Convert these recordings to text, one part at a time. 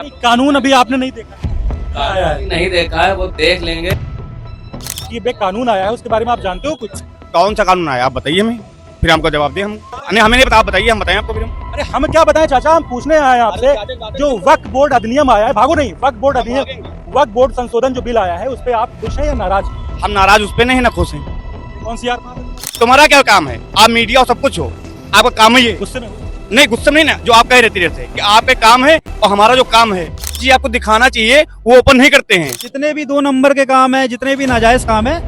कानून अभी आपने नहीं देखा आया है? नहीं देखा है, वो देख लेंगे। ये बे कानून आया है उसके बारे में आप जानते हो कुछ? कौन सा कानून आया आप बताइए हमें, फिर हमको जवाब दें। हम नहीं, हमें नहीं पता, आप बताइए, हम बताएं आपको फिर हम। अरे हम क्या बताएं चाचा, हम पूछने आए हैं आपसे। जो वक्फ बोर्ड अधिनियम आया है, भागो नहीं, वक्फ बोर्ड अधिनियम, वक्फ बोर्ड संशोधन जो बिल आया है उस पे आप खुश हैं या नाराज? हम नाराज उस पर नहीं ना खुश हैं। कौन सी यार तुम्हारा क्या काम है? आप मीडिया और सब कुछ हो, आपका काम है ये। गुस्से में हो? नहीं गुस्से में नहीं ना, जो आप कह रहे थे कि आपका काम है और हमारा जो काम है जी आपको दिखाना चाहिए, वो ओपन नहीं करते हैं। जितने भी 2 नंबर के काम है, जितने भी नाजायज काम है,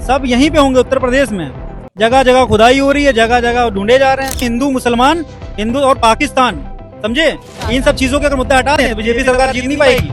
सब यहीं पे होंगे उत्तर प्रदेश में। जगह जगह खुदाई हो रही है, जगह जगह ढूंढे जा रहे हैं। हिंदू मुसलमान, हिंदू और पाकिस्तान, समझे, इन सब चीजों के अगर मुद्दा हटा दें बीजेपी सरकार जीत नहीं पाएगी।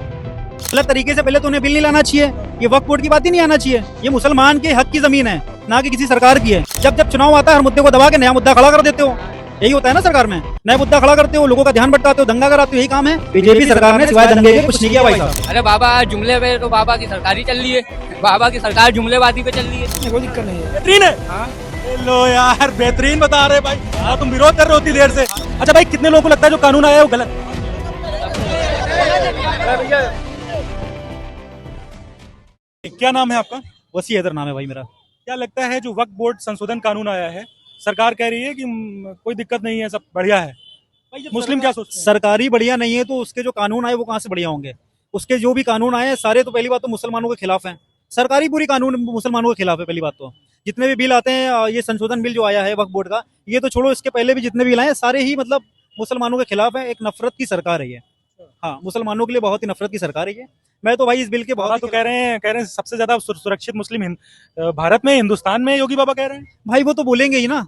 गलत तरीके से पहले तो उन्हें बिल नहीं लाना चाहिए, ये वक्फ बोर्ड की बात ही नहीं आना चाहिए। ये मुसलमान के हक की जमीन है, ना कि किसी सरकार की है। जब जब चुनाव आता है हर मुद्दे को दबा के नया मुद्दा खड़ा कर देते हो, यही होता है ना सरकार में। नया मुद्दा खड़ा करते हो, लोगों का ध्यान भटकाते हो, दंगा कराते हो, यही काम है बीजेपी सरकार ने, सिवाय दंगे के कुछ नहीं किया भाई साहब। अरे बाबा जुमले पे तो बाबा की सरकार ही चल रही है, बाबा की सरकार जुमलेबाजी पे चल रही है। कोई दिक्कत नहीं है। बेहतरीन है। लो यार बेहतरीन बता रहे भाई। हाँ तुम विरोध कर रहे हो इतनी देर से। अच्छा भाई कितने लोगों को लगता है जो कानून आया है वो गलत? क्या नाम है आपका? वसी हैदर नाम है भाई मेरा। क्या लगता है जो वक्फ बोर्ड संशोधन कानून आया है, सरकार कह रही है कि कोई दिक्कत नहीं है, सब बढ़िया है, मुस्लिम क्या सोचते हैं? सरकारी बढ़िया नहीं है तो उसके जो कानून आए वो कहाँ से बढ़िया होंगे? उसके जो भी कानून आए हैं सारे तो पहली बात तो मुसलमानों के खिलाफ हैं। सरकारी पूरी कानून मुसलमानों के खिलाफ है पहली बात तो। जितने भी बिल आते हैं, ये संशोधन बिल जो आया है वक्फ बोर्ड का, ये तो छोड़ो, इसके पहले भी जितने बिल आए हैं सारे ही मतलब मुसलमानों के खिलाफ है। एक नफरत की सरकार है ये। हाँ, मुसलमानों के लिए बहुत ही नफरत की सरकार है ये। मैं तो भाई इस बिल के बाबा बहुत तो कह रहे हैं सबसे ज्यादा सुरक्षित मुस्लिम भारत में, हिंदुस्तान में योगी बाबा कह रहे हैं। भाई वो तो बोलेंगे ही ना,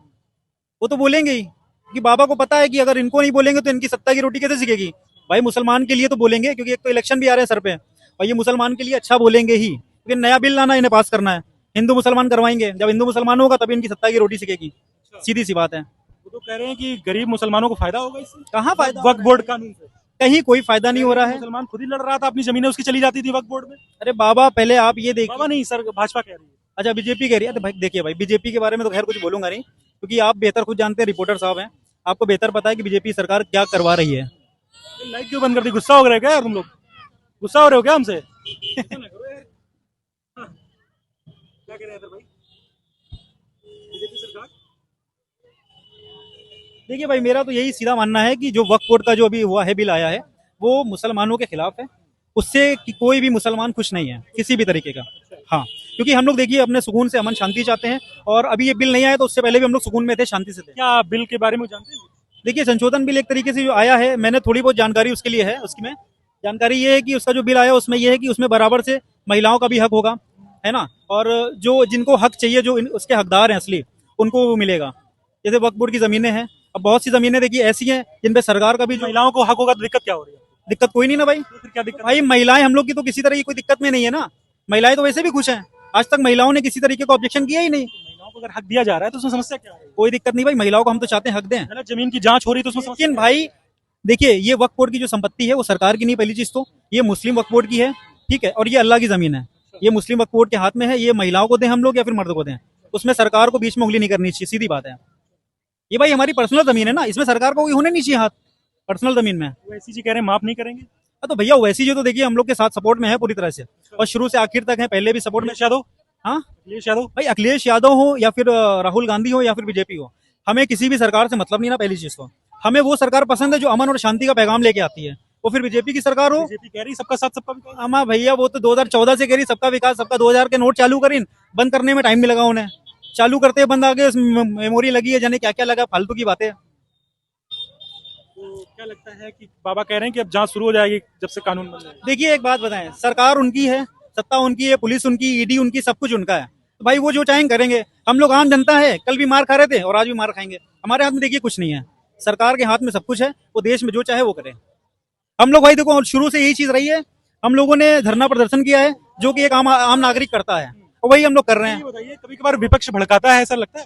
वो तो बोलेंगे ही कि बाबा को पता है कि अगर इनको नहीं बोलेंगे तो इनकी सत्ता की रोटी कैसे सिकेगी। भाई मुसलमान के लिए तो बोलेंगे, क्योंकि एक तो इलेक्शन भी आ रहे हैं सर पे, और ये मुसलमान के लिए अच्छा बोलेंगे ही, क्योंकि नया बिल लाना, इन्हें पास करना है। हिंदू मुसलमान करवाएंगे, जब हिंदू मुसलमान होगा तभी इनकी सत्ता की रोटी सिकेगी, सीधी सी बात है। वो तो कह रहे हैं कि गरीब मुसलमानों को फायदा होगा इससे। कहाँ फायदा? वक्फ बोर्ड कानून से कहीं कोई फायदा नहीं हो रहा है। मुसलमान खुद ही लड़ रहा था, अपनी जमीनें उसकी चली जाती थी वक्फ बोर्ड में। अरे बाबा पहले आप ये देखिए। बाबा नहीं सर, भाजपा कह रही है। अच्छा बीजेपी कह रही है, तो भाई देखिए भाई, बीजेपी के बारे में तो खैर कुछ बोलूंगा नहीं, क्योंकि आप बेहतर खुद जानते हैं, रिपोर्टर साहब हैं, आपको बेहतर पता है कि बीजेपी सरकार क्या करवा रही है। लाइट क्यों बंद कर दी? गुस्सा हो रहे क्या यार तुम लोग? गुस्सा हो रहे हो क्या हमसे? क्या कह रहे हैं भाई? बीजेपी सरकार, देखिए भाई, मेरा तो यही सीधा मानना है कि जो वक्फ बोर्ड का जो अभी हुआ है, बिल आया है, वो मुसलमानों के खिलाफ है। उससे कि कोई भी मुसलमान खुश नहीं है किसी भी तरीके का। हाँ, क्योंकि हम लोग देखिए अपने सुकून से अमन शांति चाहते हैं, और अभी ये बिल नहीं आया तो उससे पहले भी हम लोग सुकून में थे, शांति से थे। क्या आप बिल के बारे में जानते हैं? देखिए संशोधन बिल एक तरीके से जो आया है, मैंने थोड़ी बहुत जानकारी उसके लिए है। उसकी में जानकारी ये है कि उसका जो बिल आया उसमें ये है कि उसमें बराबर से महिलाओं का भी हक होगा, है ना, और जो जिनको हक चाहिए, जो उसके हकदार हैं असली, उनको वो मिलेगा। जैसे वक्फ बोर्ड की जमीनें हैं, अब बहुत सी जमीनें देखिए ऐसी हैं जिन पे सरकार का भी महिलाओं को हक होगा तो दिक्कत क्या हो रही है? दिक्कत कोई नहीं ना भाई। तो फिर क्या दिक्कत? भाई महिलाएं हम लोग की तो किसी तरह की कोई दिक्कत में नहीं है ना, महिलाएं तो वैसे भी खुश हैं। आज तक महिलाओं ने किसी तरीके का ऑब्जेक्शन किया ही नहीं। महिलाओं को अगर हक दिया जा रहा है तो उसमें समस्या क्या है? कोई दिक्कत नहीं भाई, महिलाओं को हम तो चाहते हैं हक दें। गलत जमीन की जांच हो रही है तो उसमें समस्या लेकिन भाई देखिए, ये वक्फ बोर्ड की जो संपत्ति है वो सरकार की नहीं, पहली चीज तो ये मुस्लिम वक्फ बोर्ड की है, ठीक है, और ये अल्लाह की जमीन है। ये मुस्लिम वक्फ बोर्ड के हाथ में है, ये महिलाओं को दें हम लोग या फिर मर्द को दें, उसमें सरकार को बीच में उंगली नहीं करनी चाहिए, सीधी बात है। ये भाई हमारी पर्सनल जमीन है ना, इसमें सरकार को कोई होने नहीं चाहिए हाथ, पर्सनल जमीन में। वैसी जी कह रहे हैं माफ नहीं करेंगे। तो भैया वैसी जो तो देखिए हम लोग के साथ सपोर्ट में है पूरी तरह से, और शुरू से आखिर तक है, पहले भी सपोर्ट में। अखिलेश यादव, हाँ अखिलेश यादव, भाई, अखिलेश यादव हो या फिर राहुल गांधी हो या फिर बीजेपी हो, हमें किसी भी सरकार से मतलब नहीं ना। पहली चीज तो हमें वो सरकार पसंद है जो अमन और शांति का पैगाम लेके आती है, वो फिर बीजेपी की सरकार हो। बीजेपी कह रही सबका साथ सबका विकास। अमा भैया वो तो 2014 से कह रही सबका विकास सबका, 2000 के नोट चालू करी, बंद करने में टाइम नहीं लगा उन्हें, चालू करते बंद आगे मेमोरी लगी है, जाने क्या क्या लगा, फालतू की बातें। तो क्या लगता है कि बाबा कह रहे हैं कि अब जांच शुरू हो जाएगी जब से कानून बन जाएगा? देखिए एक बात बताएं, सरकार उनकी है, सत्ता उनकी है, पुलिस उनकी, ईडी उनकी, सब कुछ उनका है। तो भाई वो जो चाहेंगे करेंगे। हम लोग आम जनता है, कल भी मार खा रहे थे और आज भी मार खाएंगे। हमारे हाथ में देखिए कुछ नहीं है, सरकार के हाथ में सब कुछ है, वो देश में जो चाहे वो करे। हम लोग भाई देखो शुरू से यही चीज रही है, हम लोगों ने धरना प्रदर्शन किया है जो कि एक आम नागरिक करता है, और वही हम लोग कर रहे हैं। बताइए, कभी कभार विपक्ष भड़काता है, ऐसा लगता है?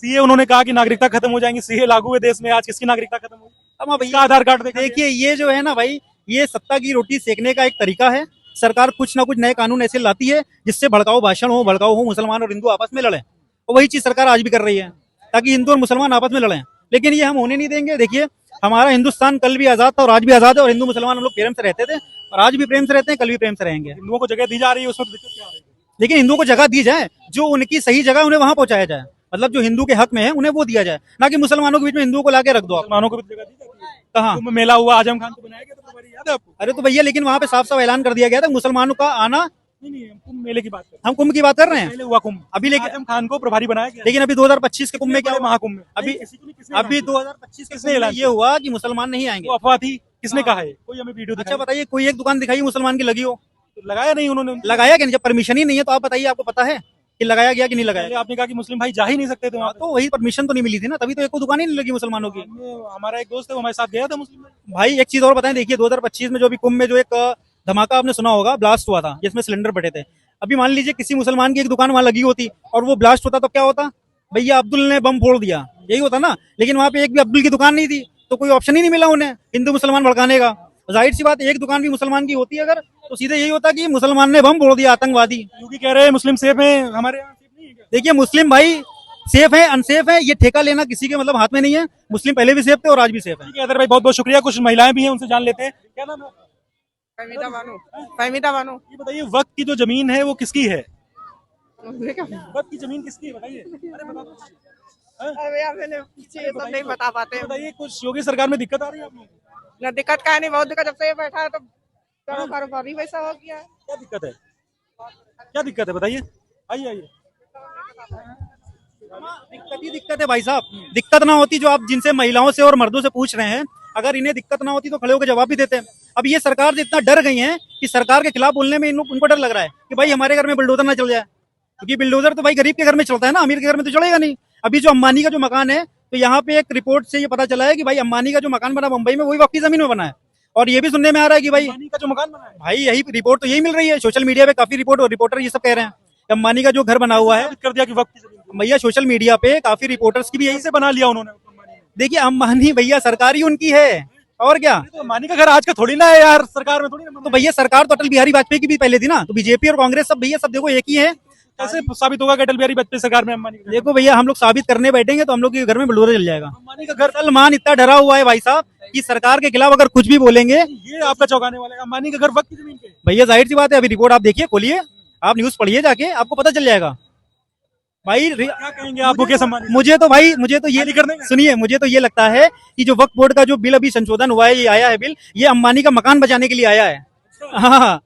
सीए उन्होंने कहा कि नागरिकता खत्म हो जाएंगी, सीए लागू है देश में, आज किसकी नागरिकता खत्म हुई? अब भैया आधार कार्ड देखिए ये जो है ना भाई, ये सत्ता की रोटी सेकने का एक तरीका है। सरकार कुछ ना कुछ नए कानून ऐसे लाती है जिससे भड़काऊ भाषण हो, भड़काऊ हो, मुसलमान और हिंदू आपस में लड़े, और वही चीज सरकार आज भी कर रही है, ताकि हिंदू और मुसलमान आपस में लड़े। लेकिन ये हम होने नहीं देंगे। देखिए हमारा हिंदुस्तान कल भी आजाद था और आज भी आजाद है, और हिंदू मुसलमान हम लोग प्रेम से रहते थे और आज भी प्रेम से रहते हैं, कल भी प्रेम से रहेंगे। हिंदुओं को जगह दी जा रही है, उसमें तो दिक्कत क्या आ रही है? लेकिन हिंदुओं को जगह दी जाए, जो उनकी सही जगह उन्हें वहां पहुंचाया जाए, मतलब जो हिंदू के हक में है उन्हें वो दिया जाए, ना कि मुसलमानों के बीच में हिंदुओं को लाके रख दो आप। मुसलमानों को भी जगह दी जाती है। कहाँ? कुंभ मेला हुआ, आजम खान को बनाया गया था, तुम्हारी याद है आपको? अरे तो भैया, लेकिन वहां पे साफ साफ ऐलान कर दिया गया था मुसलमानों का आना। नहीं, हम कुंभ मेले की बात कर रहे हम कुंभ की बात कर रहे हैं। हैं पहले हुआ कुंभ, अभी, लेकिन आजम खान को प्रभारी बनाया गया। लेकिन अभी 2025 के कुंभ में क्या हुआ? महाकुंभ में अभी किसी को नहीं, किसने अभी ऐलान किया? 2025 के किसने कुंभ में ऐलान ये हुआ कि मुसलमान नहीं आएंगे। वो अफवाह थी, किसने कहा है? कोई हमें वीडियो अच्छा दिखाई? बताइए, कोई एक दुकान दिखाई मुसलमान की लगी हो? लगाया नहीं उन्होंने। लगाया क्या नहीं? जब परमिशन ही नहीं है तो आप बताइए, आपको पता है कि लगाया गया कि नहीं लगाया? पहले आपने कहा कि मुस्लिम भाई जा ही नहीं सकते थे वहाँ पे। तो वही परमिशन तो नहीं मिली थी ना, तभी तो एक को दुकान ही नहीं लगी मुसलमानों की। हमारा एक दोस्त है, वो हमारे साथ गया था मुस्लिम भाई। भाई एक चीज और बताएं, देखिए 2025 में जो भी कुंभ में जो एक धमाका आपने सुना होगा, ब्लास्ट हुआ था जिसमें सिलेंडर फटे थे। अभी मान लीजिए किसी मुसलमान की एक दुकान वहां लगी होती और वो ब्लास्ट होता तो क्या होता? भैया अब्दुल ने बम फोड़ दिया, यही होता ना। लेकिन वहां पे एक भी अब्दुल की दुकान नहीं थी, तो कोई ऑप्शन ही नहीं मिला उन्हें हिंदू मुसलमान भड़काने का। जाहिर सी बात, एक दुकान भी मुसलमान की होती अगर, तो सीधे यही होता कि मुसलमान ने बम फोड़ दिया, आतंकवादी। क्योंकि कह रहे हैं मुस्लिम सेफ है, हमारे यहाँ सेफ नहीं है क्या? देखिए मुस्लिम भाई सेफ है अनसेफ है, ये ठेका लेना किसी के मतलब हाथ में नहीं है। मुस्लिम पहले भी सेफ थे और आज भी सेफ है। ठीक है अदर भाई, बहुत बहुत शुक्रिया। कुछ महिलाएं भी हैं, उनसे जान लेते हैं। क्या नाम है? फहमीदा बानो। फहमीदा बानो। ये बताइए, वक्त की जो जमीन है वो किसकी है? देखो, वक्त की जमीन किसकी है बताइए। अरे बता दो। हाँ? अरे यार मैंने ये सब नहीं बता पाते। बताइए, कुछ योगी सरकार में दिक्कत आ रही है आप लोगों को? ना दिक्कत का नहीं, बहुत दिक्कत। जब से ये बैठा है तो चलो कारोबार ही वैसा हो गया है। क्या दिक्कत है? क्या दिक्कत है बताइए, आइए आइए। दिक्कत ही दिक्कत है भाई साहब। दिक्कत ना होती जो आप जिनसे महिलाओं से और मर्दों से पूछ रहे हैं, अगर इन्हें दिक्कत ना होती तो खड़े होकर जवाब भी देते हैं। अब ये सरकार से इतना डर गई है कि सरकार के खिलाफ बोलने में उनको डर लग रहा है कि भाई हमारे घर में बुलडोजर ना चल जाए, क्योंकि बुलडोजर तो भाई गरीब के घर में चलता है ना, अमीर के घर में तो चलेगा नहीं। अभी जो अंबानी का जो मकान है, तो यहाँ पे एक रिपोर्ट से ये पता चला है कि भाई अंबानी का जो मकान बना मुंबई में, वही वक्फ की जमीन में बना है। और ये भी सुनने में आ रहा है कि भाई अंबानी का जो मकान बना है, भाई यही रिपोर्ट तो यही मिल रही है सोशल मीडिया पे, काफी रिपोर्टर ये सब कह रहे हैं कि अंबानी का जो घर बना हुआ है, साबित कर दिया कि वक्त की जमीन है। भैया सोशल मीडिया पे काफी रिपोर्टर्स की भी यही यहीं से बना लिया उन्होंने अंबानी ने। देखिए अंबानी भैया सरकारी उनकी है और क्या। तो अंबानी का घर आज का थोड़ी ना है यार, सरकार में थोड़ी ना बना तो भैया सरकार तो अटल बिहारी वाजपेयी की भी पहले थी ना, तो बीजेपी और कांग्रेस सब भैया सब देखो एक ही है। है। कैसे साबित होगा कि अटल बिहारी वाजपेयी सरकार में अंबानी का घर? देखो भैया हम लोग साबित करने बैठेंगे तो हम लोग के घर में बुलडोजर चल जाएगा। अंबानी का घर, सलमान इतना डरा हुआ है भाई साहब कि सरकार के खिलाफ अगर कुछ भी बोलेंगे, ये आपका चौंकाने वाला है। अंबानी का घर वक्त की जमीन पे है। भैया जाहिर सी बात है, अभी रिपोर्ट आप देखिए, खोलिए, आप न्यूज पढ़िए जाके, आपको पता चल जाएगा भाई। क्या कहेंगे आप मुकेश अंबानी? मुझे तो ये खाली करने का? सुनिए, मुझे तो ये लगता है कि जो वक्फ बोर्ड का जो बिल अभी संशोधन हुआ है, ये आया है बिल, ये अंबानी का मकान बचाने के लिए आया है। हाँ,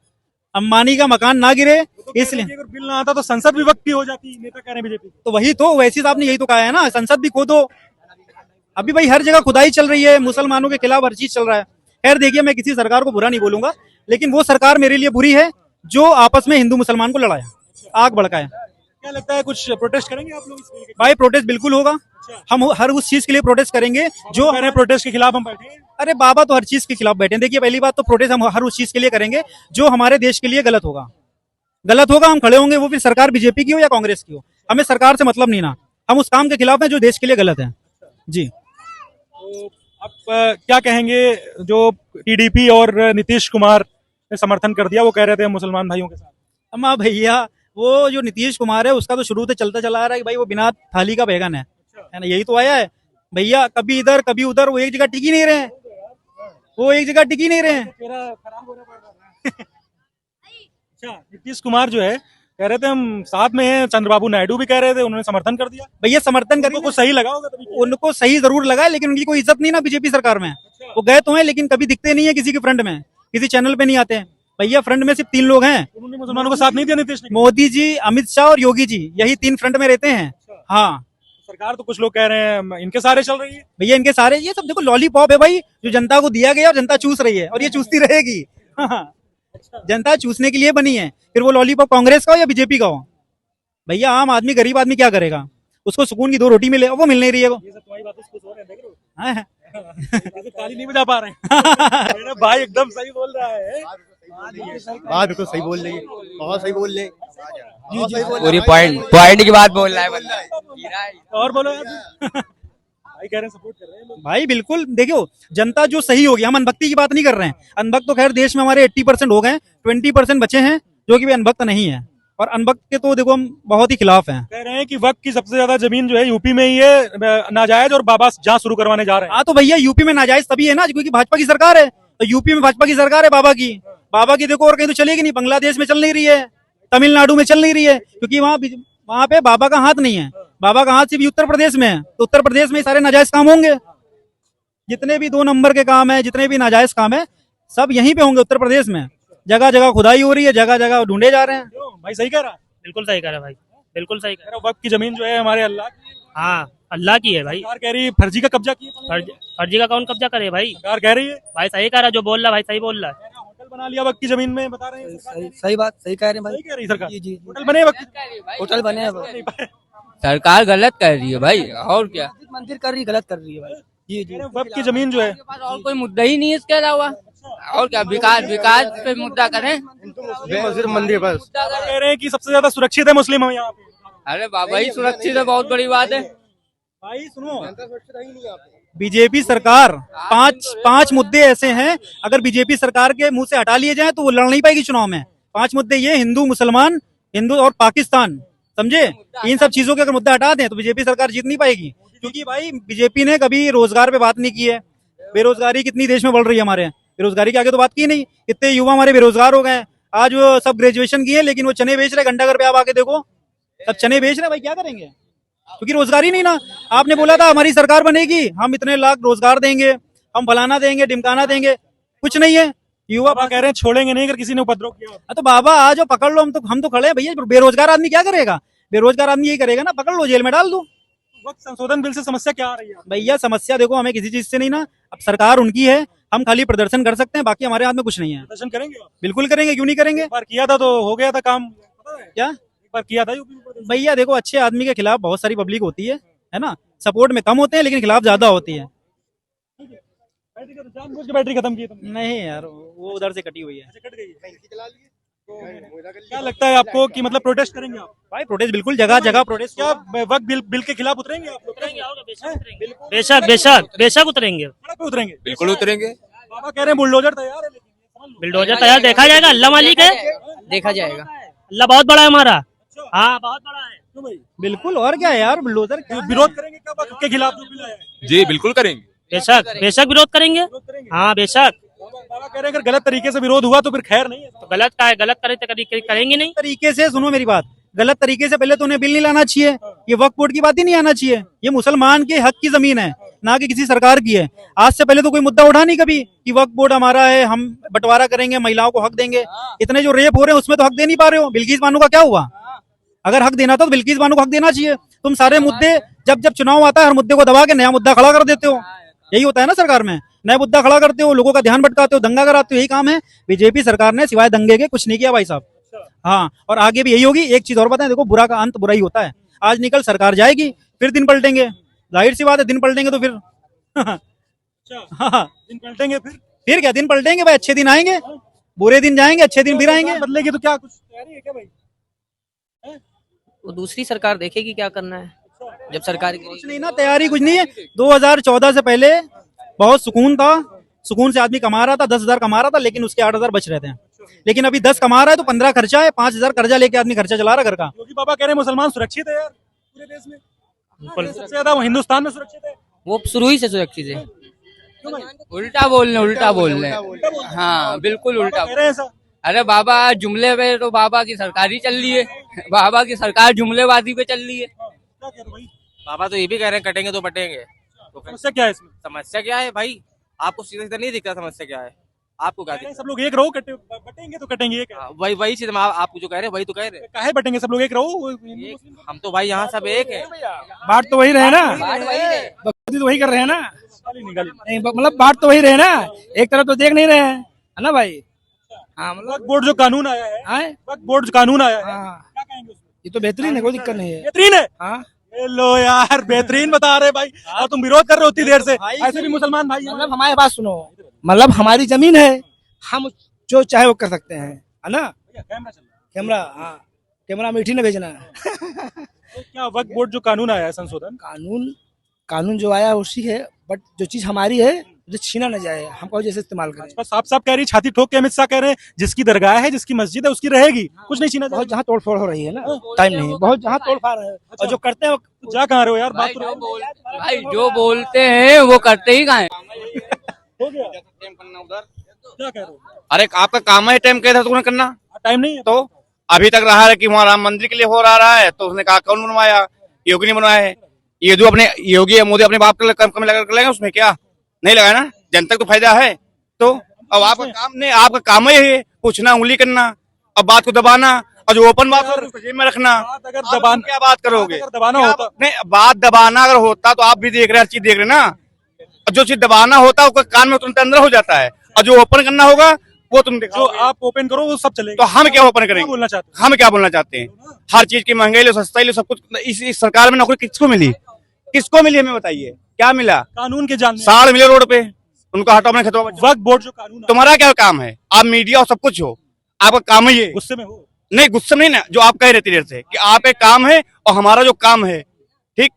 अंबानी का मकान ना गिरे इसलिए। अगर बिल ना आता तो संसद भी वक्त की हो जाती, नेता कह रहे हैं बीजेपी। तो वही तो, वैसे ही आपने यही तो कहा है ना, संसद भी खोदो। अभी भाई हर जगह खुदाई चल रही है, मुसलमानों के खिलाफ हर चीज चल रहा है। खैर देखिए, मैं किसी सरकार को बुरा नहीं बोलूंगा, लेकिन वो सरकार मेरे लिए बुरी है जो आपस में हिंदू मुसलमान को लड़ाया, आग भड़काया। क्या लगता है, कुछ प्रोटेस्ट करेंगे आप लोग इस बिल के? भाई प्रोटेस्ट बिल्कुल होगा, हम हर उस चीज के लिए प्रोटेस्ट करेंगे जो कह रहे हैं प्रोटेस्ट के खिलाफ हम बैठे हैं। अरे बाबा तो हर चीज के खिलाफ बैठे हैं। देखिए पहली बात तो प्रोटेस्ट हम हर उस चीज के लिए करेंगे जो हमारे देश के लिए गलत होगा, हम खड़े होंगे, वो फिर सरकार बीजेपी की हो या कांग्रेस की हो, हमें सरकार से मतलब नहीं ना, हम उस काम के खिलाफ हैं जो देश के लिए गलत है जी। तो आप क्या कहेंगे, जो टीडीपी और नीतीश कुमार ने समर्थन कर दिया, वो कह रहे थे मुसलमान भाइयों के साथ। अम्मा भैया, वो जो नीतीश कुमार है उसका तो शुरू से चलता चला आ रहा है कि भाई वो बिना थाली का बैगन है ना, यही तो आया है भैया, कभी इधर कभी उधर, वो एक जगह टिक ही नहीं रहे हैं, अच्छा, नीतीश कुमार जो है कह रहे थे हम साथ में हैं, चंद्रबाबू नायडू भी कह रहे थे, उन्होंने समर्थन कर दिया। भैया समर्थन उनको करेंगे, कुछ सही लगा होगा तभी। उनको सही जरूर लगा, लेकिन उनकी कोई इज्जत नहीं ना बीजेपी सरकार में। वो गए तो हैं लेकिन कभी दिखते नहीं है किसी के फ्रंट में, किसी चैनल पे नहीं आते हैं। भैया फ्रंट में सिर्फ 3 लोग हैं, उन्होंने मुसलमानों को साथ नहीं दिया नीतीश ने। मोदी जी, अमित शाह और योगी जी, यही 3 फ्रंट में रहते हैं। हाँ सरकार तो कुछ लोग कह रहे हैं इनके सारे चल रही है। भैया, इनके सारे ये सब देखो लॉलीपॉप है भाई, जो जनता को दिया गया और जनता चूस रही है और ये चूसती रहेगी। हाँ, जनता चूसने के लिए बनी है, फिर वो लॉलीपॉप कांग्रेस का हो या बीजेपी का हो। भैया आम आदमी, गरीब आदमी क्या करेगा, उसको सुकून की 2 रोटी मिले, वो मिल नहीं रही है वो। ये सब तुम्हारी बातों से खुश हो रहे हैं, देख रहे हो? हाँ। ताली नहीं बजा पा रहे हैं। मेरा भाई एकदम सही बोल रहा है। बात बिल्कुल सही बोल रही है, बहुत सही बोल रही है। पूरी पॉइंट की बात बोल रहा है बंदा। और बोलो यार। भाई कह रहे हैं सपोर्ट कर रहे हैं लोग। भाई बिल्कुल, देखियो जनता जो सही होगी, हम अनभक्ति की बात नहीं कर रहे हैं। अनभक्त तो खैर देश में हमारे 80% हो गए, 20% बचे हैं जो कि भी अनभक्त नहीं है। और अनवक्त के तो देखो हम बहुत ही खिलाफ हैं। कह रहे हैं कि वक्त की सबसे ज्यादा जमीन जो है यूपी में ही है नाजायज, और बाबा जांच शुरू करवाने जा रहे हैं। हाँ तो भैया यूपी में नाजायज तभी है ना क्योंकि भाजपा की सरकार है, तो यूपी में भाजपा की सरकार है बाबा की देखो, और कहीं तो चलेगी नहीं। बांग्लादेश में चल नहीं रही है, तमिलनाडु में चल नहीं रही है, क्योंकि वहाँ पे बाबा का हाथ नहीं है। बाबा का हाथ सिर्फ उत्तर प्रदेश में है, तो उत्तर प्रदेश में सारे नाजायज काम होंगे। जितने भी 2 नंबर के काम है, जितने भी नाजायज काम है, सब यहीं पे होंगे उत्तर प्रदेश में। जगह जगह खुदाई हो रही है, जगह जगह ढूंढे जा रहे हैं। भाई सही कह रहा है, बिल्कुल सही कह रहा है भाई, बिल्कुल सही कह रहा वक्त की जमीन जो है हमारे अल्लाह की है। है। हाँ, अल्लाह की है भाई। सरकार कह रही है फर्जी का कब्जा किया। फर्जी का कौन कब्जा करे भाई? सरकार कह रही है भाई सही कह रहा है, जो बोल रहा है भाई सही बोल रहा है। होटल बना लिया वक्त की जमीन में, बता रहे हैं सरकार। सही बात, सही कह रहे हैं भाई। सही कह रही सरकार। जी जी, होटल बने वक्त होटल बने हैं। सरकार गलत कर रही है भाई, और क्या। मंदिर कर रही है, गलत कर रही है भाई। जी जी, वक्त की जमीन जो है के पास और कोई मुद्दा ही नहीं है इसके अलावा, और क्या। विकास पे मुद्दा करें, मस्जिद मंदिर बस। कह रहे हैं कि सबसे ज्यादा सुरक्षित है मुस्लिम हम यहाँ पे। अरे बाबा ही सुरक्षित है, बहुत बड़ी बात है। भाई सुनो, बीजेपी सरकार पांच मुद्दे ऐसे हैं, अगर बीजेपी सरकार के मुंह से हटा लिए जाए तो वो लड़ नहीं पाएगी चुनाव में। 5 मुद्दे ये, हिंदू मुसलमान, हिंदू और पाकिस्तान, समझे। इन सब चीजों के अगर मुद्दा हटा दें तो बीजेपी सरकार जीत नहीं पाएगी, क्योंकि भाई बीजेपी ने कभी रोजगार पे बात नहीं की है। बेरोजगारी कितनी देश में बढ़ रही है हमारे, बेरोजगारी के आगे तो बात की नहीं। कितने युवा हमारे बेरोजगार हो गए। आज वो सब ग्रेजुएशन किए लेकिन वो चने बेच रहे, घंटाघर पे आप आके देखो, सब चने बेच रहे। भाई क्या करेंगे, क्योंकि रोजगारी नहीं ना। आपने बोला था हमारी सरकार बनेगी, हम इतने लाख रोजगार देंगे, हम फलाना देंगे, ढिमकाना देंगे, कुछ नहीं है। युवा कह रहे हैं छोड़ेंगे नहीं अगर किसी ने उपद्रव किया। तो बाबा आज पकड़ लो, हम तो खड़े हैं भैया। बेरोजगार आदमी क्या करेगा, बेरोजगार आदमी यही करेगा ना, पकड़ लो, जेल में डाल दो। वक्त संशोधन बिल से समस्या क्या आ रही है भैया? समस्या देखो हमें किसी चीज से नहीं ना, अब सरकार उनकी है, हम खाली प्रदर्शन कर सकते हैं, बाकी हमारे हाथ में कुछ नहीं है। प्रदर्शन करेंगे आप? बिल्कुल करेंगे, क्यों नहीं करेंगे। एक बार किया था तो हो गया था काम, क्या एक बार किया था यूपी में प्रदर्शन। भैया देखो, अच्छे आदमी के खिलाफ बहुत सारी पब्लिक होती है ना। सपोर्ट में कम होते हैं लेकिन खिलाफ ज्यादा होती है। जानबूझ के बैटरी खत्म की तुमने? नहीं यार, वो उधर से कटी हुई है। कट गई है। क्या लगता है आपको कि मतलब प्रोटेस्ट करेंगे आप? भाई प्रोटेस्ट बिल्कुल, जगह जगह प्रोटेस्ट। क्या वक्त बिल के खिलाफ उतरेंगे आप लोग? बेशक बेशक बेशक उतरेंगे, सड़क पे उतरेंगे? बिल्कुल उतरेंगे। बाबा कह रहे हैं बुलडोजर तैयार है, लेकिन बिल्डोजर तैयार, देखा जाएगा। अल्लाह मालिक है, देखा जाएगा। अल्लाह बहुत बड़ा है हमारा। हाँ बहुत बड़ा है। क्यों भाई बिल्कुल, और क्या है यार, बुलडोजर क्या है? विरोध करेंगे क्या वक्त के खिलाफ जो बिल आया है? जी बिल्कुल करेंगे। बेशक बेशक विरोध करेंगे। हाँ बेशक। बाबा कह रहे हैं अगर गलत तरीके से विरोध हुआ तो फिर खैर नहीं है। तो गलत का है, गलत करे तो कभी करेंगे नहीं। तरीके से सुनो मेरी बात, गलत तरीके से पहले तो उन्हें बिल नहीं लाना चाहिए। ये वक्फ बोर्ड की बात ही नहीं आना चाहिए। ये मुसलमान के हक की जमीन है, ना कि किसी सरकार की है। आज से पहले तो कोई मुद्दा उठा नहीं कभी कि वक्फ बोर्ड हमारा है, हम बंटवारा करेंगे, महिलाओं को हक देंगे। इतने जो रेप हो रहे हैं उसमें तो हक दे नहीं पा रहे हो। बिल्किस बानो का क्या हुआ? अगर हक देना था तो बिल्किस बानो को हक देना चाहिए। तुम सारे मुद्दे, जब जब चुनाव आता है हर मुद्दे को दबा के नया मुद्दा खड़ा कर देते हो। यही होता है ना सरकार में, नया मुद्दा खड़ा करते हो, लोगों का ध्यान भटकाते हो, दंगा कराते हो। यही काम है बीजेपी सरकार ने, सिवाय दंगे के कुछ नहीं किया भाई साहब। हाँ, और आगे भी यही होगी। एक चीज और बताएं, देखो बुरा का अंत बुरा ही होता है। आज निकल सरकार जाएगी, फिर दिन पलटेंगे। जाहिर सी बात है, दिन पलटेंगे तो फिर हाँ, दिन पलटेंगे फिर क्या दिन पलटेंगे भाई। अच्छे दिन आएंगे, बुरे दिन जाएंगे, अच्छे दिन फिर आएंगे। बदलेगी तो क्या कुछ तैयारी है क्या भाई? वो दूसरी सरकार देखेगी क्या करना है, जब सरकार कुछ नहीं ना, तैयारी कुछ नहीं है। 2014 से पहले बहुत सुकून था, सुकून से आदमी कमा रहा था, 10,000 कमा रहा था, लेकिन उसके 8,000 बच रहे थे। लेकिन अभी 10 कमा रहा है तो 15 खर्चा है, 5,000 कर्जा लेके आदमी खर्चा चला रहा घर का। क्योंकि बाबा कह रहे हैं मुसलमान सुरक्षित है यार पूरे देश में, सबसे ज्यादा वो हिंदुस्तान में सुरक्षित है। वो शुरू ही से सुरक्षित है। उल्टा बोल रहे हैं। हाँ बिल्कुल उल्टा कह रहे हैं ऐसा। अरे बाबा जुमले पे तो बाबा की सरकार ही चल रही है। बाबा की सरकार जुमलेबाजी पे चल रही है। क्या कह रहे हो भाई? बाबा तो ये भी कह रहे हैं कटेंगे तो बटेंगे। तो समस्या क्या है इसमें? समस्या क्या है भाई? आपको सीधा सीधा नहीं दिख रहा समस्या क्या है? आपको क्या कह रहे हैं दिख सब लोग एक रहो, बटेंगे तो कटेंगे। ये रहा? वही चीज आप जो कह रहे हैं वही तो कह रहे हैं। काहे बटेंगे, सब लोग एक रहो। हम तो भाई यहाँ सब एक है। बात तो वही रहे ना, बात तो वही कर रहे हैं ना। नहीं मतलब बात तो वही रहे ना, एक तरफ तो देख नहीं रहे हैं, है ना भाई। हाँ मतलब वक्फ बोर्ड जो कानून आया है, वक्फ बोर्ड जो कानून आया है, क्या कहेंगे उसमें? ये तो बेहतरीन है, कोई दिक्कत नहीं है। बेहतरीन है। हाँ लो यार, बेहतरीन बता रहे भाई, और तुम विरोध कर रहे हो उतनी देर से। ऐसे भी मुसलमान भाई मतलब हमारी बात सुनो, मतलब हमारी जमीन है, हम जो चाहे वो कर सकते हैं, है ना। कैमरा, हाँ कैमरा मीठी न भेजना। तो क्या वक्फ बोर्ड जो कानून आया है संशोधन, कानून जो आया है उसी है, बट जो चीज हमारी है जो छीना न जाए, हमको जैसे इस्तेमाल करें। भाजपा साफ साफ कह रही, छाती ठोक के अमित शाह कह रहे हैं जिसकी दरगाह है, जिसकी मस्जिद है, उसकी रहेगी, कुछ नहीं छीना बहुत जाएगा। जहाँ तोड़फोड़ हो रही है ना, टाइम नहीं, बहुत जहाँ तोड़फाड़ है और जो करते हैं वो जा कहाँ रहे हो यार, बात भाई तो जो रहो। भाई जो बोलते हैं वो करते ही कहाँ हैं? हो गया, क्या कह रहे हो? अरे आपका काम है टाइम कहता तुमने करना, टाइम नहीं है तो अभी तक रहा है कि वहाँ राम मंदिर के लिए हो रहा है, तो उसने कहा कौन बनवाया, योगी ने बनवाया है। ये जो अपने योगी मोदी अपने बाप के कम लगा कर लेंगे, उसमें क्या नहीं लगाया ना, जनता को फायदा है। तो अब आपका काम नहीं, आपका काम ही है पूछना, उंगली करना, अब बात को दबाना, और जो ओपन बात हो जेब में रखना। बात अगर दबाना, क्या बात करोगे, अगर दबाना क्या होता, नहीं, बात दबाना अगर होता तो आप भी देख रहे हैं, हर चीज देख रहे हैं ना। और जो चीज दबाना होता है वो कान में तुरंत अंदर हो जाता है, और जो ओपन करना होगा वो तुम जो दिखाओगे। आप ओपन करो वो सब चलेगा। तो हम क्या ओपन क्या करेंगे, बोलना चाहते हम क्या बोलना चाहते हैं? हर चीज की महंगाई लो, सस्ताई लो, सब कुछ। इस सरकार में नौकरी किसको मिली, किसको मिली, हमें बताइए क्या मिला? कानून के जानने, साड़ मिले रोड पे, उनको हटाओ अपने खेतों में। वक्त बोर्ड जो कानून है, तुम्हारा क्या काम है? आप मीडिया और सब कुछ हो, आपका काम ही है। गुस्से में हो, नहीं गुस्से में नहीं ना, जो आप कह रहे थे देर से कि आप एक काम है और हमारा जो काम है, ठीक,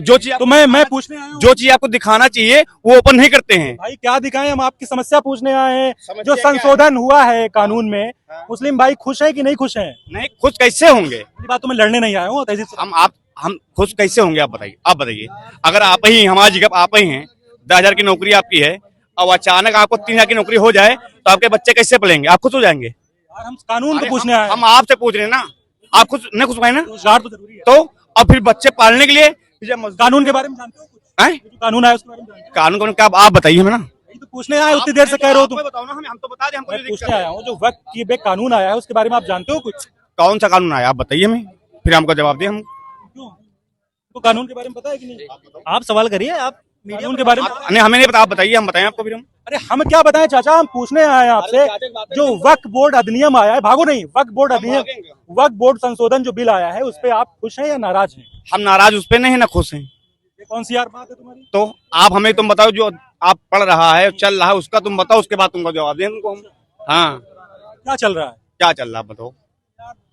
जो चीज तो मैं पूछने आया हूँ, जो चीज आपको दिखाना चाहिए वो ओपन नहीं करते हैं। भाई क्या दिखाएं, हम आपकी समस्या पूछने आए हैं। समस्या जो क्या है? संशोधन हुआ है कानून में, मुस्लिम भाई खुश है कि नहीं खुश है? नहीं खुश कैसे होंगे? ये बात तो मैं लड़ने नहीं आया हूँ, तहजीब से। हम खुश कैसे होंगे? आप बताइए, आप बताइए। अगर आप ही हमारी जगह आप ही हैं, 10,000 की नौकरी आपकी है और अचानक आपको 3,000 की नौकरी हो जाए तो आपके बच्चे कैसे पढ़ेंगे? आप खुश हो जाएंगे? यार हम कानून को अरे पूछने आए हैं। हम आपसे पूछ रहे हैं ना, आप खुश नहीं खुश हुए ना? रोजगार तो जरूरी है। तो अब फिर बच्चे पालने के लिए कानून के बारे में जानते हो कुछ? हैं? ये जो कानून आया उसके बारे में जानते हो? कानून क्या आप बताइए हमें ना। यही तो पूछने आए, उतनी देर से कह रहे हो तुम। आप बताओ ना, हम तो बता दें, हमको मैं जो पूछने दिक्कत आया है। हूँ, जो वक्त की बे कानून आया है उसके बारे में आप जानते हो कुछ? कौन सा कानून आया आप बताइए हमें, फिर हमको जवाब दें। हम क्यों? तो कानून के बारे में पता है कि नहीं? आप सवाल करिए, आप मीडिया कानून के बारे में नहीं हमें नहीं पता, आप बताइए, हम बताएं आपको फिर। हम अरे हम क्या बताएं चाचा, हम पूछने आए हैं आपसे। जो वक्फ बोर्ड अधिनियम आया है, भागो नहीं, वक्फ बोर्ड अधिनियम, वक्फ बोर्ड संशोधन जो बिल आया है उस पे आप खुश हैं या नाराज हैं? हम नाराज उस पे नहीं ना खुश हैं। ये कौन सी यार बात है तुम्हारी? तो आप हमें तुम बताओ, जो आप पढ़ रहा है चल रहा है उसका तुम बताओ, उसके बाद तुमको जवाब दें तुमको हम। हाँ क्या चल रहा है? क्या चल रहा है बताओ।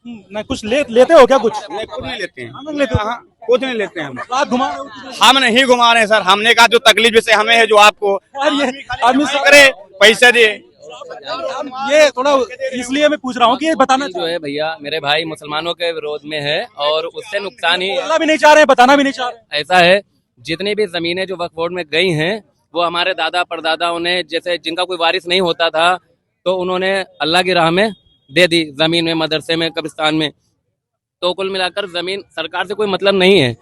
ना कुछ लेते हो क्या कुछ? नहीं कुछ नहीं लेते हैं, हम लोग लेते हो? हाँ, कुछ नहीं लेते हैं हम। बात घुमा रहे हो तुम। हम नहीं घुमा रहे हैं सर, हमने कहा जो तकलीफ जैसे हमें है, जो आपको यार ये आदमी नहीं करे पैसे दे। ये थोड़ा इसलिए मैं पूछ रहा हूँ कि ये बताना जो है भैया मेरे भाई मुसलमानों के विरोध में है और उससे नुकसान ही बोलना भी नहीं चाह रहे हैं, बताना भी नहीं चाह रहे हैं। ऐसा है। जितनी भी जमीनें जो वक्फ बोर्ड में गई हैं वो हमारे दादा परदादाओं ने, जैसे जिनका कोई वारिस नहीं होता था तो उन्होंने अल्लाह की राह में दे दी, जमीन में, मदरसे में, कब्रिस्तान में। तो कुल मिलाकर जमीन सरकार से कोई मतलब नहीं है।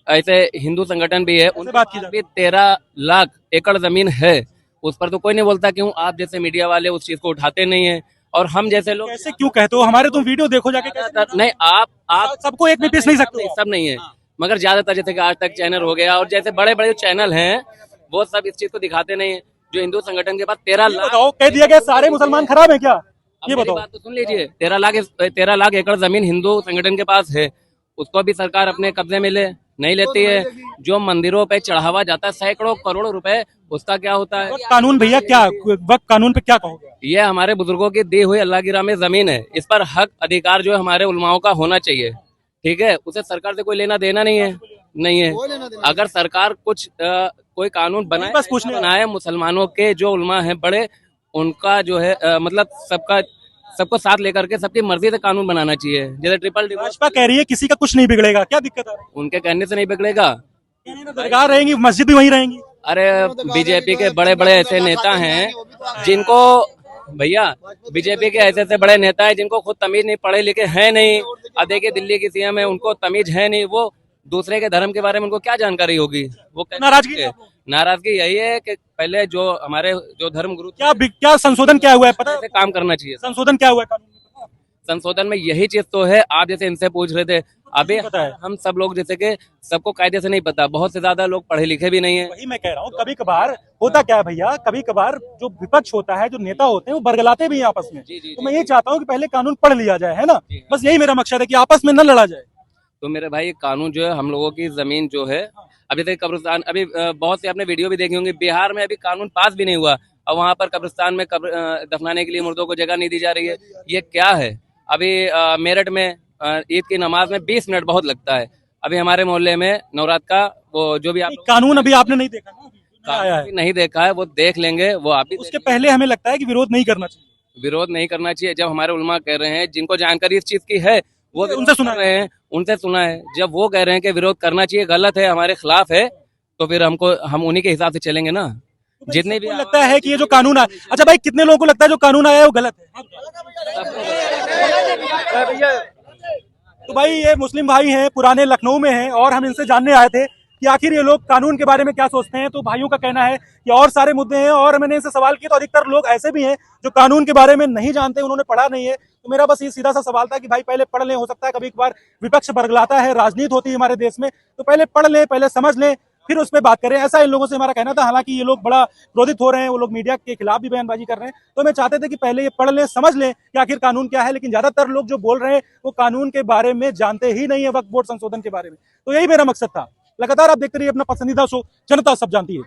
ऐसे हिंदू संगठन भी है, उनके बात की पास भी 13 लाख एकड़ जमीन है, उस पर तो कोई नहीं बोलता। क्यों आप जैसे मीडिया वाले उस चीज को उठाते नहीं है? और हम जैसे लोग कैसे क्यों कहते हो? हमारे तुम वीडियो देखो जाके, कैसे नहीं, आप सबको एक भी पीस नहीं सकते हो। सब नहीं है, मगर ज्यादातर जैसे कि आज तक चैनल हो गया और जैसे बड़े बड़े चैनल हैं वो सब इस चीज को दिखाते नहीं है। जो हिंदू संगठन के पास 13 लाख, बताओ, कह दिया गया सारे मुसलमान खराब है क्या? ये मेरी बताओ। बात तो सुन लीजिए, 13 लाख एकड़ जमीन हिंदू संगठन के पास है, उसको भी सरकार अपने कब्जे में नहीं लेती है। जो मंदिरों पे चढ़ावा जाता है सैकड़ों करोड़ रुपए, उसका क्या होता है? वक्त कानून भैया, क्या वक्त कानून पे क्या कहोगे? ये हमारे बुजुर्गों की दी हुई अल्लाह की राह में जमीन है, इस पर हक अधिकार जो है हमारे उलमाओं का होना चाहिए, ठीक है? उसे सरकार से कोई लेना देना नहीं है। अगर सरकार कुछ कोई कानून बनाए मुसलमानों के जो उलमा हैं बड़े, उनका जो है मतलब सबको साथ लेकर के सबकी मर्जी से कानून बनाना चाहिए। जैसे ट्रिपल डिवोर्स, भाजपा कह रही है किसी का कुछ नहीं बिगड़ेगा, क्या दिक्कत है? उनके कहने से नहीं बिगड़ेगा। दरगाह रहेंगी, मस्जिद भी वहीं रहेंगी। अरे बीजेपी के बड़े बड़े ऐसे नेता हैं जिनको, भैया बीजेपी के ऐसे बड़े नेता हैं जिनको खुद तमीज नहीं, पढ़े लिखे हैं नहीं। अब देखिए दिल्ली की सीएम है, उनको तमीज है नहीं, वो दूसरे के धर्म के बारे में उनको क्या जानकारी होगी? वो नाराजगी यही है कि पहले जो हमारे जो धर्म गुरु, क्या संशोधन क्या हुआ है पता है? काम करना चाहिए। संशोधन क्या हुआ है कानून में? संशोधन में यही चीज तो है, आप जैसे इनसे पूछ रहे थे, अभी हम सब लोग जैसे कि सबको कायदे से नहीं पता, बहुत से ज्यादा लोग पढ़े लिखे भी नहीं है। वही मैं कह रहा हूँ, कभी कभार होता क्या है भैया, कभी कभार जो विपक्ष होता है, जो नेता होते हैं, वो बरगलाते भी हैं आपस में। तो मैं ये चाहता हूँ कि पहले कानून पढ़ लिया जाए, है ना? बस यही मेरा मकसद है कि आपस में न लड़ा जाए। तो मेरे भाई कानून जो है, हम लोगों की जमीन जो है, अभी तक कब्रिस्तान, अभी बहुत से आपने वीडियो भी देखी होंगी, बिहार में अभी कानून पास भी नहीं हुआ और वहाँ पर कब्रिस्तान में दफनाने के लिए मुर्दों को जगह नहीं दी जा रही है। ये क्या है? अभी मेरठ में ईद की नमाज में 20 मिनट बहुत लगता है। अभी हमारे मोहल्ले में नवरात्र का वो जो भी आप कानून अभी आपने नहीं देखा ना? आया है। नहीं देखा है, वो देख लेंगे। वो आप भी उसके पहले हमें लगता है कि विरोध नहीं करना चाहिए। विरोध नहीं करना चाहिए। जब हमारे उलमा कह रहे हैं, जिनको जानकारी इस चीज की है, वो उनसे सुना रहे हैं, उनसे सुना है। जब वो कह रहे हैं कि विरोध करना चाहिए, गलत है, हमारे खिलाफ है, तो फिर हम उन्हीं के हिसाब से चलेंगे ना। जितने भी लगता है कि ये जो कानून आया, अच्छा भाई कितने लोगों को लगता है जो कानून आया है वो गलत है? तो भाई ये मुस्लिम भाई हैं, पुराने लखनऊ में हैं, और हम इनसे जानने आए थे कि आखिर ये लोग कानून के बारे में क्या सोचते हैं। तो भाइयों का कहना है कि और सारे मुद्दे हैं, और मैंने इनसे सवाल किया तो अधिकतर लोग ऐसे भी हैं जो कानून के बारे में नहीं जानते, उन्होंने पढ़ा नहीं है। तो मेरा बस ये सीधा सा सवाल था कि भाई पहले पढ़ लें, हो सकता है कभी एक बार विपक्ष बरगलाता है, राजनीति होती है हमारे देश में, तो पहले पढ़ लें, पहले समझ लें, फिर उस पर बात करें। ऐसा इन लोगों से हमारा कहना था। हालांकि ये लोग बड़ा क्रोधित हो रहे हैं, वो लोग मीडिया के खिलाफ भी बयानबाजी कर रहे हैं। तो मैं चाहते थे कि पहले ये पढ़ लें, समझ लें कि आखिर कानून क्या है। लेकिन ज्यादातर लोग जो बोल रहे हैं वो कानून के बारे में जानते ही नहीं है, वक्फ बोर्ड संशोधन के बारे में। तो यही मेरा मकसद था। लगातार आप देखते रहिए अपना पसंदीदा शो जनता सब जानती है।